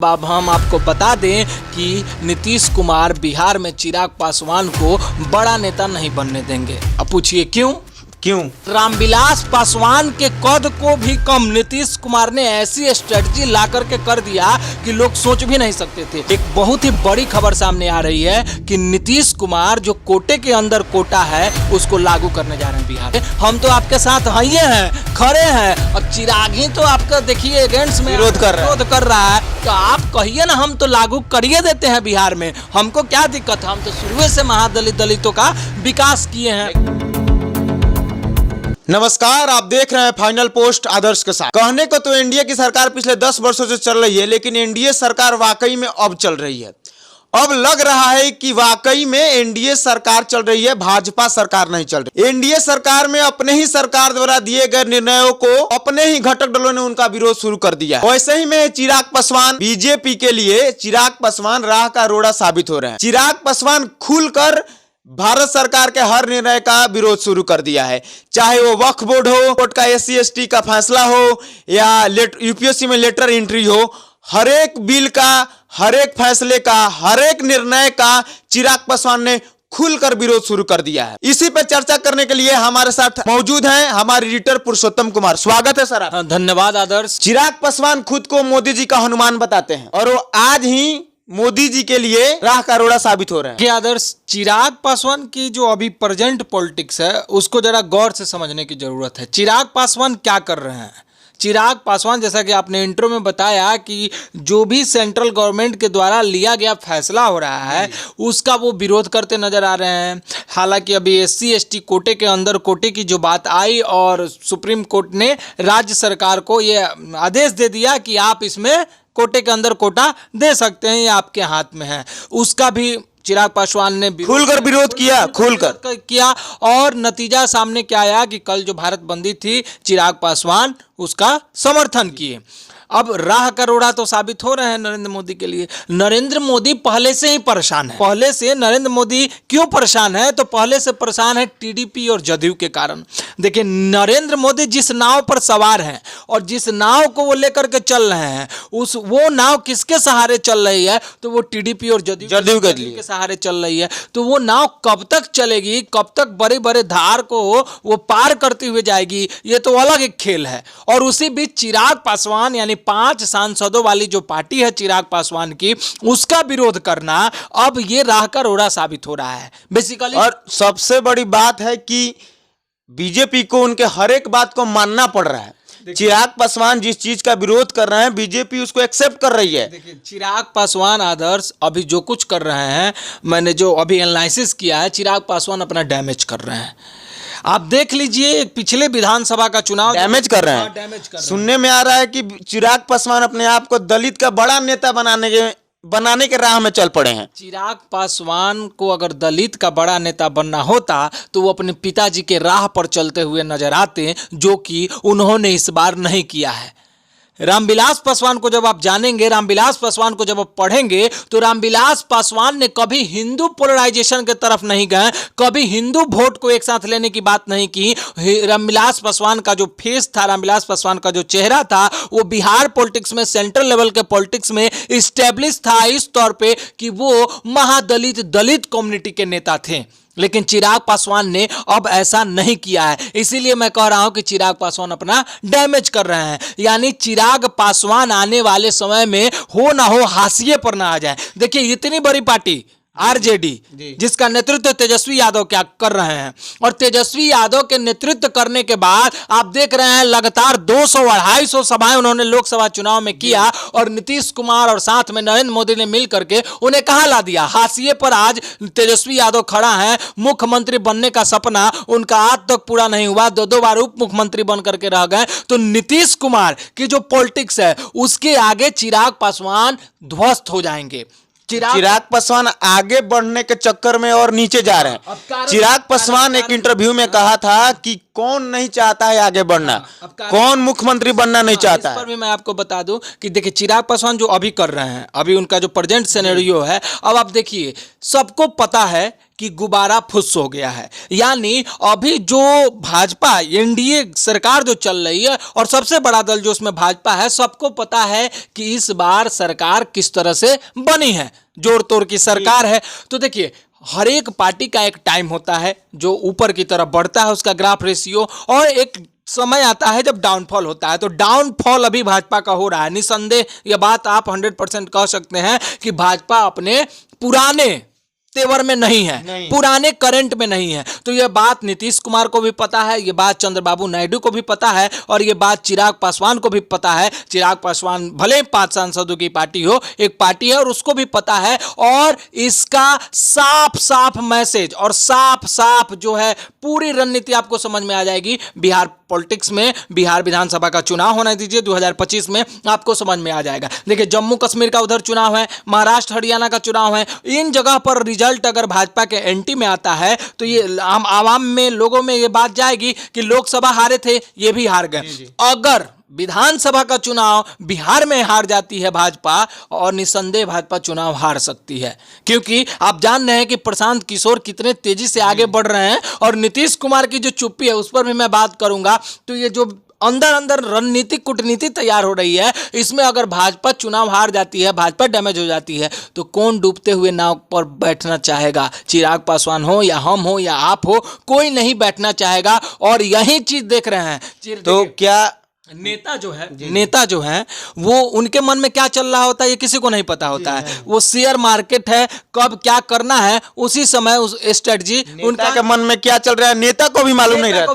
अब हम आपको बता दें कि नीतीश कुमार बिहार में चिराग पासवान को बड़ा नेता नहीं बनने देंगे। अब पूछिए क्यों? रामविलास पासवान के कद को भी कम नीतीश कुमार ने ऐसी स्ट्रेटजी ला करके कर दिया कि लोग सोच भी नहीं सकते थे। एक बहुत ही बड़ी खबर सामने आ रही है कि नीतीश कुमार जो कोटे के अंदर कोटा है उसको लागू करने जा रहे हैं बिहार में। हम तो आपके साथ हैं, खड़े हैं, और चिराग ही तो आपका देखिए अगेंस्ट में विरोध कर रहा है। तो आप कहिए ना, हम तो लागू करिए देते हैं बिहार में, हमको क्या दिक्कत है? हम तो शुरू से दलितों का विकास किए हैं। नमस्कार, आप देख रहे हैं फाइनल पोस्ट आदर्श के साथ। कहने को तो एनडीए की सरकार पिछले 10 वर्षों से चल रही है, लेकिन एनडीए सरकार वाकई में अब चल रही है। अब लग रहा है कि वाकई में एनडीए सरकार चल रही है, भाजपा सरकार नहीं चल रही। एनडीए सरकार में अपने ही सरकार द्वारा दिए गए निर्णयों को अपने ही घटक दलों ने उनका विरोध शुरू कर दिया। वैसे ही में चिराग पासवान बीजेपी के लिए चिराग पासवान राह का रोड़ा साबित हो रहे हैं। चिराग पासवान खुलकर भारत सरकार के हर निर्णय का विरोध शुरू कर दिया है, चाहे वो वक्फ बोर्ड हो, कोर्ट का SC/ST का फैसला हो, या यूपीएससी में लेटर एंट्री हो, हर एक बिल का, हर एक फैसले का, हर एक निर्णय का चिराग पासवान ने खुलकर विरोध शुरू कर दिया है। इसी पर चर्चा करने के लिए हमारे साथ मौजूद हैं हमारे एडिटर पुरुषोत्तम कुमार। स्वागत है सर आप। धन्यवाद आदर्श। चिराग पासवान खुद को मोदी जी का हनुमान बताते हैं और वो आज ही मोदी जी के लिए राह का रोड़ा साबित हो रहे हैं। आदर्श, चिराग पासवान की जो अभी प्रेजेंट पॉलिटिक्स है उसको जरा गौर से समझने की जरूरत है। चिराग पासवान क्या कर रहे हैं? चिराग पासवान, जैसा कि आपने इंट्रो में बताया कि जो भी सेंट्रल गवर्नमेंट के द्वारा लिया गया फैसला हो रहा है उसका वो विरोध करते नजर आ रहे हैं। हालांकि अभी SC/ST कोटे के अंदर कोटे की जो बात आई और सुप्रीम कोर्ट ने राज्य सरकार को ये आदेश दे दिया कि आप इसमें कोटे के अंदर कोटा दे सकते हैं, ये आपके हाथ में है, उसका भी चिराग पासवान ने खुलकर विरोध किया। और नतीजा सामने क्या आया कि कल जो भारत बंदी थी, चिराग पासवान उसका समर्थन किए। अब राह का रोड़ा तो साबित हो रहे हैं नरेंद्र मोदी के लिए। नरेंद्र मोदी पहले से ही परेशान है। पहले से नरेंद्र मोदी क्यों परेशान है? तो पहले से परेशान है TDP और जदयू के कारण। देखिए, नरेंद्र मोदी जिस नाव पर सवार हैं और जिस नाव को वो लेकर के चल रहे हैं, वो नाव किसके सहारे चल रही है? तो वो TDP और जदयू के सहारे चल रही है। तो वो नाव कब तक चलेगी, कब तक बड़े बड़े धार को वो पार करती हुए जाएगी, ये तो अलग एक खेल है। और उसी बीच चिराग पासवान यानी 5 सांसदों वाली जो पार्टी है चिराग पासवान की, उसका विरोध करना अब ये राह का रोड़ा साबित हो रहा है बेसिकली। और सबसे बड़ी बात है कि बीजेपी को उनके हर एक बात को मानना पड़ रहा है। चिराग पासवान जिस चीज का विरोध कर रहे हैं, बीजेपी उसको एक्सेप्ट कर रही है। देखिए, चिराग पासवान आदर्श अभी जो कुछ कर रहे हैं, मैंने जो अभी एनालिसिस किया है, चिराग पासवान अपना डैमेज कर रहे हैं। आप देख लीजिए, पिछले विधानसभा का चुनाव डैमेज कर रहे हैं। सुनने में आ रहा है कि चिराग पासवान अपने आप को दलित का बड़ा नेता बनाने के राह में चल पड़े हैं। चिराग पासवान को अगर दलित का बड़ा नेता बनना होता तो वो अपने पिताजी के राह पर चलते हुए नजर आते, जो कि उन्होंने इस बार नहीं किया है। रामविलास पासवान को जब आप जानेंगे, रामविलास पासवान को जब आप पढ़ेंगे, तो रामविलास पासवान ने कभी हिंदू पोलराइजेशन के तरफ नहीं गए, कभी हिंदू वोट को एक साथ लेने की बात नहीं की। रामविलास पासवान का जो फेस था, रामविलास पासवान का जो चेहरा था, वो बिहार पॉलिटिक्स में, सेंट्रल लेवल के पॉलिटिक्स में इस्टेब्लिश था इस तौर पे कि वो दलित कम्युनिटी के नेता थे। लेकिन चिराग पासवान ने अब ऐसा नहीं किया है। इसीलिए मैं कह रहा हूं कि चिराग पासवान अपना डैमेज कर रहे हैं। यानी चिराग पासवान आने वाले समय में हो ना हो हाशिए पर ना आ जाए। देखिए, इतनी बड़ी पार्टी RJD, जिसका नेतृत्व तेजस्वी यादव क्या कर रहे हैं, और तेजस्वी यादव के नेतृत्व करने के बाद आप देख रहे हैं लगातार 200-250 सभाएं उन्होंने लोकसभा चुनाव में किया, और नीतीश कुमार और साथ में नरेंद्र मोदी ने मिल करके उन्हें कहां ला दिया? हाशिए पर आज तेजस्वी यादव खड़ा है। मुख्यमंत्री बनने का सपना उनका आज तक पूरा नहीं हुआ, 2 बार उप मुख्यमंत्री बन करके रह गए। तो नीतीश कुमार की जो पॉलिटिक्स है उसके आगे चिराग पासवान ध्वस्त हो जाएंगे। चिराग पासवान आगे बढ़ने के चक्कर में और नीचे जा रहे हैं। चिराग पासवान एक इंटरव्यू में कहा था कि कौन नहीं चाहता है आगे बढ़ना, अब का- कौन मुख्यमंत्री बनना नहीं चाहता इस पर है। भी मैं आपको बता दूं कि देखिए चिराग पासवान जो अभी कर रहे हैं, अभी उनका जो प्रेजेंट सिनेरियो है, अब आप देखिए सबको पता है कि गुब्बारा फुस हो गया है। यानी अभी जो भाजपा एनडीए सरकार जो चल रही है और सबसे बड़ा दल जो उसमें भाजपा है, सबको पता है कि इस बार सरकार किस तरह से बनी है, जोड़ तोड़ की सरकार है। तो देखिए हर एक पार्टी का एक टाइम होता है जो ऊपर की तरफ बढ़ता है उसका ग्राफ रेशियो, और एक समय आता है जब डाउनफॉल होता है। तो डाउनफॉल अभी भाजपा का हो रहा है। निसंदेह यह बात आप 100% कह सकते हैं कि भाजपा अपने पुराने तेवर में नहीं है, पुराने करंट में नहीं है। तो यह बात नीतीश कुमार को भी पता है, यह बात चंद्रबाबू नायडू को भी पता है, और यह बात चिराग पासवान को भी पता है। चिराग पासवान भले 5 सांसदों की पार्टी हो, एक पार्टी है और उसको भी पता है। और इसका साफ साफ मैसेज और साफ साफ जो है पूरी रणनीति आपको समझ में आ जाएगी बिहार पॉलिटिक्स में। बिहार विधानसभा का चुनाव होने दीजिए 2025 में, आपको समझ में आ जाएगा। देखिए जम्मू कश्मीर का उधर चुनाव है, महाराष्ट्र हरियाणा का चुनाव है। इन जगह पर रिजल्ट अगर भाजपा के एंटी में आता है तो ये आम आवाम में, लोगों में ये बात जाएगी कि लोकसभा हारे थे, ये भी हार गए। अगर विधानसभा का चुनाव बिहार में हार जाती है भाजपा, और निसंदेह भाजपा चुनाव हार सकती है, क्योंकि आप जान रहे हैं कि प्रशांत किशोर कितने तेजी से आगे बढ़ रहे हैं। और नीतीश कुमार की जो चुप्पी है उस पर भी मैं बात करूंगा। तो ये जो अंदर अंदर रणनीतिक कूटनीति तैयार हो रही है, इसमें अगर भाजपा चुनाव हार जाती है, भाजपा डैमेज हो जाती है, तो कौन डूबते हुए नाव पर बैठना चाहेगा? चिराग पासवान हो या हम हो या आप हो, कोई नहीं बैठना चाहेगा। और यही चीज देख रहे हैं। तो क्या नेता जो है वो उनके मन में क्या चल रहा होता है ये किसी को नहीं पता होता है। वो शेयर मार्केट है, कब क्या करना है उसी समय उस स्ट्रेटजी उनका के मन में क्या चल रहा है नेता को भी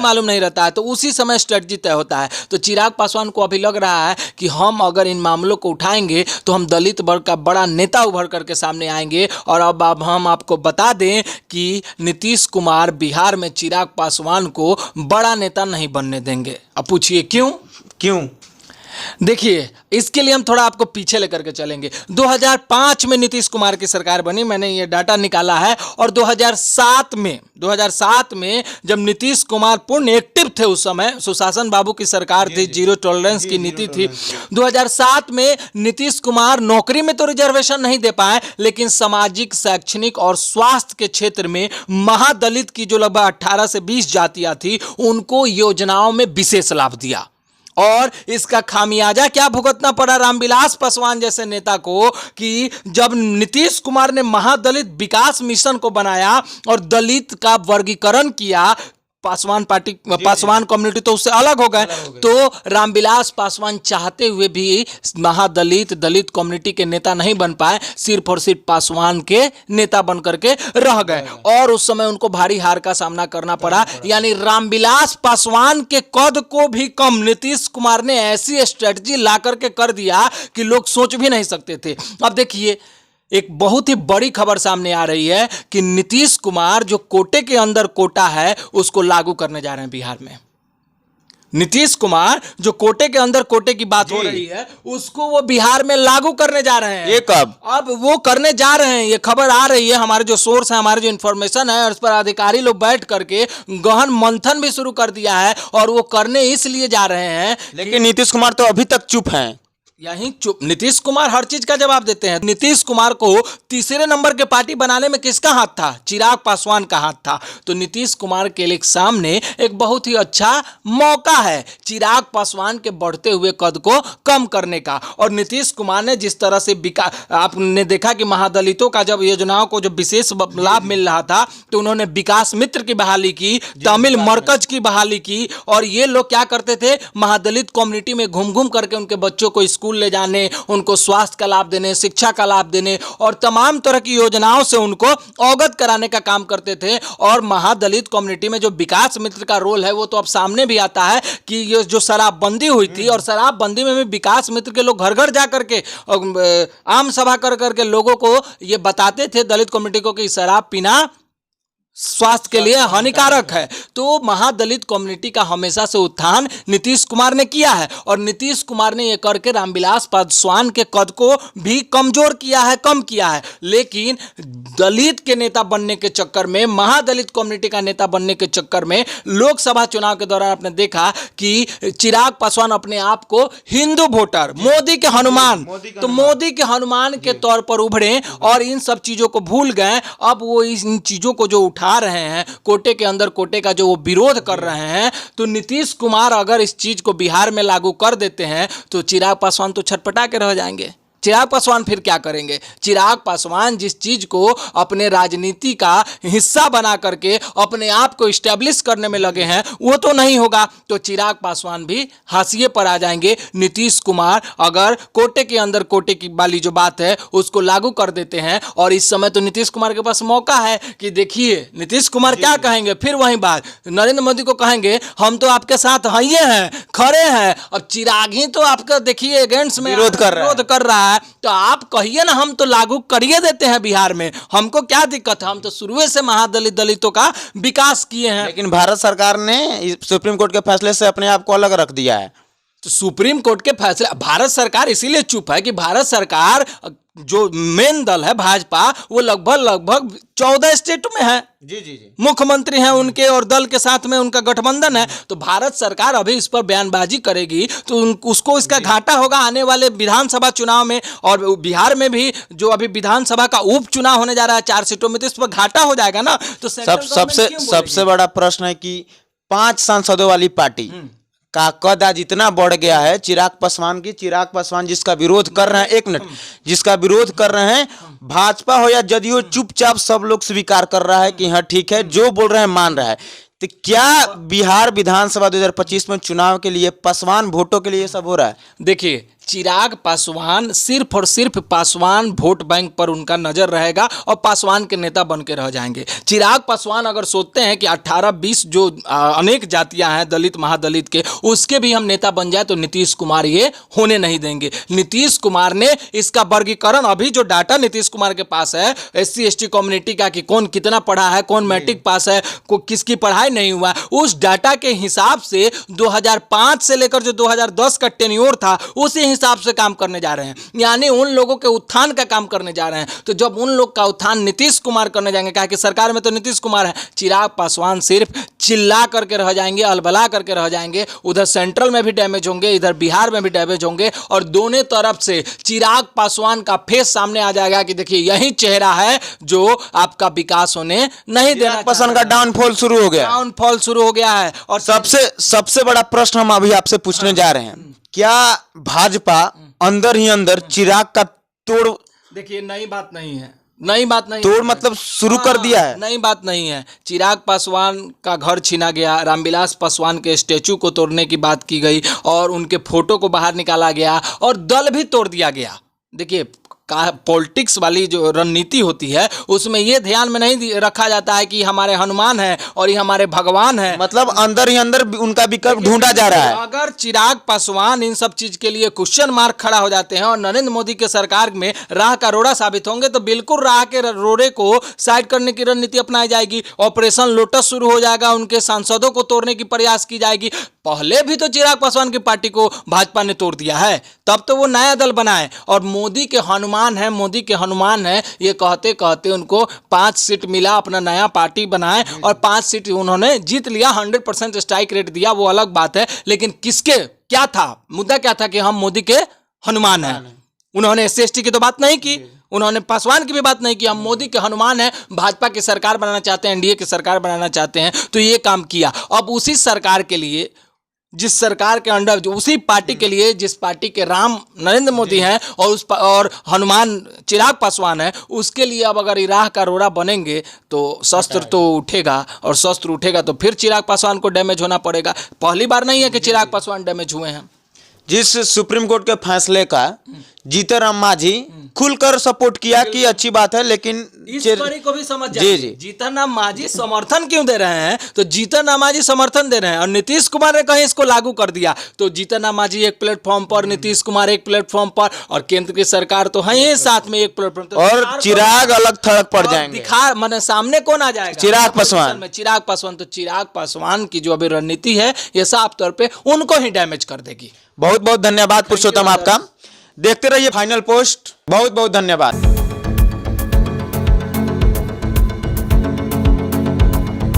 मालूम नहीं रहता है, तो उसी समय स्ट्रेटजी तय होता है। तो चिराग पासवान को अभी लग रहा है कि हम अगर इन मामलों को उठाएंगे तो हम दलित वर्ग का बड़ा नेता उभर करके सामने आएंगे। और अब हम आपको बता दें कि नीतीश कुमार बिहार में चिराग पासवान को बड़ा नेता नहीं बनने देंगे। अब पूछिए क्यों? देखिए इसके लिए हम थोड़ा आपको पीछे लेकर के चलेंगे। 2005 में नीतीश कुमार की सरकार बनी, मैंने ये डाटा निकाला है। और 2007 में जब नीतीश कुमार पूर्ण एक्टिव थे, उस समय सुशासन बाबू की सरकार थी, जीरो टॉलरेंस की नीति थी। 2007 में नीतीश कुमार नौकरी में तो रिजर्वेशन नहीं दे पाए, लेकिन सामाजिक, शैक्षणिक और स्वास्थ्य के क्षेत्र में महादलित की जो लगभग 18 से 20 जातियां थी उनको योजनाओं में विशेष लाभ दिया। और इसका खामियाजा क्या भुगतना पड़ा रामविलास पासवान जैसे नेता को, कि जब नीतीश कुमार ने महादलित विकास मिशन को बनाया और दलित का वर्गीकरण किया, पासवान कम्युनिटी तो उससे अलग हो गए। तो रामविलास पासवान चाहते हुए भी दलित कम्युनिटी के नेता नहीं बन पाए, सिर्फ और सिर्फ पासवान के नेता बन करके रह गए। और उस समय उनको भारी हार का सामना करना पड़ा। यानी रामविलास पासवान के कद को भी कम नीतीश कुमार ने ऐसी स्ट्रेटजी ला करके कर दिया कि लोग सोच भी नहीं सकते थे। अब देखिए एक बहुत ही बड़ी खबर सामने आ रही है कि नीतीश कुमार जो कोटे के अंदर कोटा है उसको लागू करने जा रहे हैं बिहार में। नीतीश कुमार जो कोटे के अंदर कोटे की बात हो रही है उसको वो बिहार में लागू करने जा रहे हैं। ये कब? अब वो करने जा रहे हैं, ये खबर आ रही है, हमारे जो सोर्स है, हमारे जो इन्फॉर्मेशन है, उस पर अधिकारी लोग बैठ करके गहन मंथन भी शुरू कर दिया है। और वो करने इसलिए जा रहे हैं, लेकिन नीतीश कुमार तो अभी तक चुप हैं। यही चुप। नीतीश कुमार हर चीज का जवाब देते हैं। नीतीश कुमार को तीसरे नंबर के पार्टी बनाने में किसका हाथ था? चिराग पासवान का हाथ था। तो नीतीश कुमार के लिए सामने एक बहुत ही अच्छा मौका है चिराग पासवान के बढ़ते हुए कद को कम करने का। और नीतीश कुमार ने जिस तरह से आपने देखा कि महादलितों का जब योजनाओं को जो विशेष लाभ मिल रहा था तो उन्होंने विकास मित्र की बहाली की, तमिल मरकज की बहाली की। और ये लोग क्या करते थे, महादलित कम्युनिटी में घूम घूम करके उनके बच्चों को स्कूल ले जाने, उनको स्वास्थ्य का लाभ देने, शिक्षा का लाभ देने और तमाम तरह की योजनाओं से उनको अवगत कराने का काम करते थे। और महादलित कम्युनिटी में जो विकास मित्र का रोल है वो तो अब सामने भी आता है कि ये जो शराबबंदी हुई थी, और शराबबंदी में भी विकास मित्र के लोग घर घर जा करके आम सभा कर करके लोगों को ये बताते थे, दलित कम्युनिटी को, कि शराब पीना स्वास्थ्य के लिए हानिकारक है। तो महादलित कम्युनिटी का हमेशा से उत्थान नीतीश कुमार ने किया है और नीतीश कुमार ने ये करके रामविलास पासवान के कद को भी कमजोर किया है, कम किया है। लेकिन दलित के नेता बनने के चक्कर में, महादलित कम्युनिटी का नेता बनने के चक्कर में लोकसभा चुनाव के दौरान आपने देखा कि चिराग पासवान अपने आप को हिंदू वोटर, मोदी के हनुमान, तो मोदी के हनुमान के तौर पर उभरे और इन सब चीजों को भूल गए। अब वो इन चीजों को जो उठा रहे हैं, कोटे के अंदर कोटे का जो वो विरोध कर रहे हैं, तो नीतीश कुमार अगर इस चीज को बिहार में लागू कर देते हैं तो चिराग पासवान तो छटपटा के रह जाएंगे। चिराग पासवान फिर क्या करेंगे? चिराग पासवान जिस चीज को अपने राजनीति का हिस्सा बना करके अपने आप को इस्टेब्लिश करने में लगे हैं वो तो नहीं होगा। तो चिराग पासवान भी हाशिए पर आ जाएंगे। नीतीश कुमार अगर कोटे के अंदर कोटे की वाली जो बात है उसको लागू कर देते हैं, और इस समय तो नीतीश कुमार के पास मौका है कि देखिए नीतीश कुमार क्या कहेंगे। फिर वही बात, नरेंद्र मोदी को कहेंगे हम तो आपके साथ हैं, खड़े हैं। अब चिराग ही तो आपका देखिए अगेंस्ट में विरोध कर रहा है, तो आप कहिए ना हम तो लागू करिए देते हैं बिहार में, हमको क्या दिक्कत है, हम तो शुरू से महादलित दलितों का विकास किए हैं। लेकिन भारत सरकार ने सुप्रीम कोर्ट के फैसले से अपने आप को अलग रख दिया है। तो सुप्रीम कोर्ट के फैसले, भारत सरकार इसीलिए चुप है कि भारत सरकार जो मेन दल है भाजपा वो लगभग 14 स्टेट में है। जी मुख्यमंत्री हैं उनके और दल के साथ में उनका गठबंधन है। तो भारत सरकार अभी इस पर बयानबाजी करेगी तो उसको इसका घाटा होगा आने वाले विधानसभा चुनाव में, और बिहार में भी जो अभी विधानसभा का उपचुनाव होने जा रहा है 4 सीटों में, तो इस पर घाटा हो जाएगा ना। तो सबसे बड़ा प्रश्न है कि 5 सांसदों वाली पार्टी का कद आज इतना बढ़ गया है चिराग पासवान जिसका विरोध कर रहे हैं, एक मिनट, जिसका विरोध कर रहे हैं भाजपा हो या जदयू, चुपचाप सब लोग स्वीकार कर रहा है कि हाँ ठीक है, जो बोल रहे हैं मान रहा है। तो क्या बिहार विधानसभा 2025 में चुनाव के लिए पासवान वोटों के लिए ये सब हो रहा है? देखिए चिराग पासवान सिर्फ और सिर्फ पासवान वोट बैंक पर उनका नजर रहेगा और पासवान के नेता बन के रह जाएंगे। चिराग पासवान अगर सोचते हैं कि 18-20 जो अनेक जातियां हैं दलित महादलित के, उसके भी हम नेता बन जाए तो नीतीश कुमार ये होने नहीं देंगे। नीतीश कुमार ने इसका वर्गीकरण, अभी जो डाटा नीतीश कुमार के पास है SC ST कम्युनिटी का कि कौन कितना पढ़ा है, कौन मैट्रिक पास है, किसकी पढ़ाई नहीं हुआ, उस डाटा के हिसाब से 2005 से लेकर जो 2010 का टेन्योर था उसी हिसाब से काम करने जा रहे हैं, यानी उन लोगों के उत्थान का काम करने जा रहे हैं। तो जब उन लोग का उत्थान नीतीश कुमार करने जाएंगे, कहा कि सरकार में तो नीतीश कुमार है, चिराग पासवान सिर्फ चिल्ला करके रह जाएंगे, अलबला करके रह जाएंगे। उधर सेंट्रल में भी डैमेज होंगे, इधर बिहार में भी डैमेज होंगे, और दोनों तरफ से चिराग पासवान का फेस सामने आ जाएगा कि देखिए यही चेहरा है जो आपका विकास होने नहीं देना। पासवान का डाउनफॉल शुरू हो गया है। और सबसे बड़ा प्रश्न हम अभी आपसे पूछने जा रहे हैं, क्या भाजपा अंदर ही अंदर चिराग का तोड़, देखिए नई बात नहीं है, नई बात नहीं, तोड़ मतलब शुरू कर दिया है, नई बात नहीं है। चिराग पासवान का घर छीना गया, रामविलास पासवान के स्टैचू को तोड़ने की बात की गई और उनके फोटो को बाहर निकाला गया और दल भी तोड़ दिया गया। देखिए पॉलिटिक्स वाली जो रणनीति होती है उसमें ये ध्यान में नहीं रखा जाता है कि हमारे हनुमान है और ये हमारे भगवान है, मतलब अंदर ही अंदर उनका विकल्प ढूंढा जा रहा है। अगर चिराग पासवान इन सब चीज के लिए क्वेश्चन मार्क खड़ा हो जाते हैं और नरेंद्र मोदी के सरकार में राह का रोड़ा साबित होंगे तो बिल्कुल राह के रोड़े को साइड करने की रणनीति अपनाई जाएगी। ऑपरेशन लोटस शुरू हो जाएगा, उनके सांसदों को तोड़ने की प्रयास की जाएगी। पहले भी तो चिराग पासवान की पार्टी को भाजपा ने तोड़ दिया है, तब तो वो नया दल बनाए और मोदी के हनुमान है ये कहते कहते उनको 5 सीट मिला, अपना नया पार्टी बनाए और 5 सीट उन्होंने जीत लिया, 100% स्ट्राइक रेट दिया, वो अलग बात है। लेकिन किसके क्या था मुद्दा, क्या था कि हम मोदी के हनुमान हैं। उन्होंने SC ST की तो बात नहीं की, उन्होंने पासवान की भी बात नहीं की, हम मोदी के हनुमान हैं, भाजपा की सरकार बनाना चाहते हैं, NDA की सरकार बनाना चाहते हैं, तो ये काम किया। अब उसी सरकार के लिए, जिस सरकार के अंडर, जो उसी पार्टी के लिए जिस पार्टी के राम नरेंद्र मोदी हैं और हनुमान चिराग पासवान है, उसके लिए अब अगर राह का रोड़ा बनेंगे तो शस्त्र तो उठेगा, और शस्त्र उठेगा तो फिर चिराग पासवान को डैमेज होना पड़ेगा। पहली बार नहीं है कि चिराग पासवान डैमेज हुए हैं। जिस सुप्रीम कोर्ट के फैसले का जीतन मांझी खुलकर सपोर्ट किया कि अच्छी बात है, लेकिन इस कड़ी को भी समझ जी, जाइए। जी। जीतन राम मांझी समर्थन क्यों दे रहे हैं? तो जीतन राम मांझी समर्थन दे रहे हैं और नीतीश कुमार ने कहीं इसको लागू कर दिया तो जीतन राम मांझी एक प्लेटफॉर्म पर, नीतीश कुमार एक प्लेटफॉर्म पर और केंद्र की सरकार तो है ही साथ में एक प्लेटफॉर्म। तो और चिराग अलग थड़क पड़ जाएंगे। दिखा माने सामने कौन आ जाएगा? चिराग पासवान। में चिराग पासवान। तो चिराग पासवान की जो अभी रणनीति है ये साफ तौर पे उनको ही डैमेज कर देगी। बहुत बहुत धन्यवाद पुरुषोत्तम आपका। देखते रहिए फाइनल पोस्ट। बहुत बहुत धन्यवाद।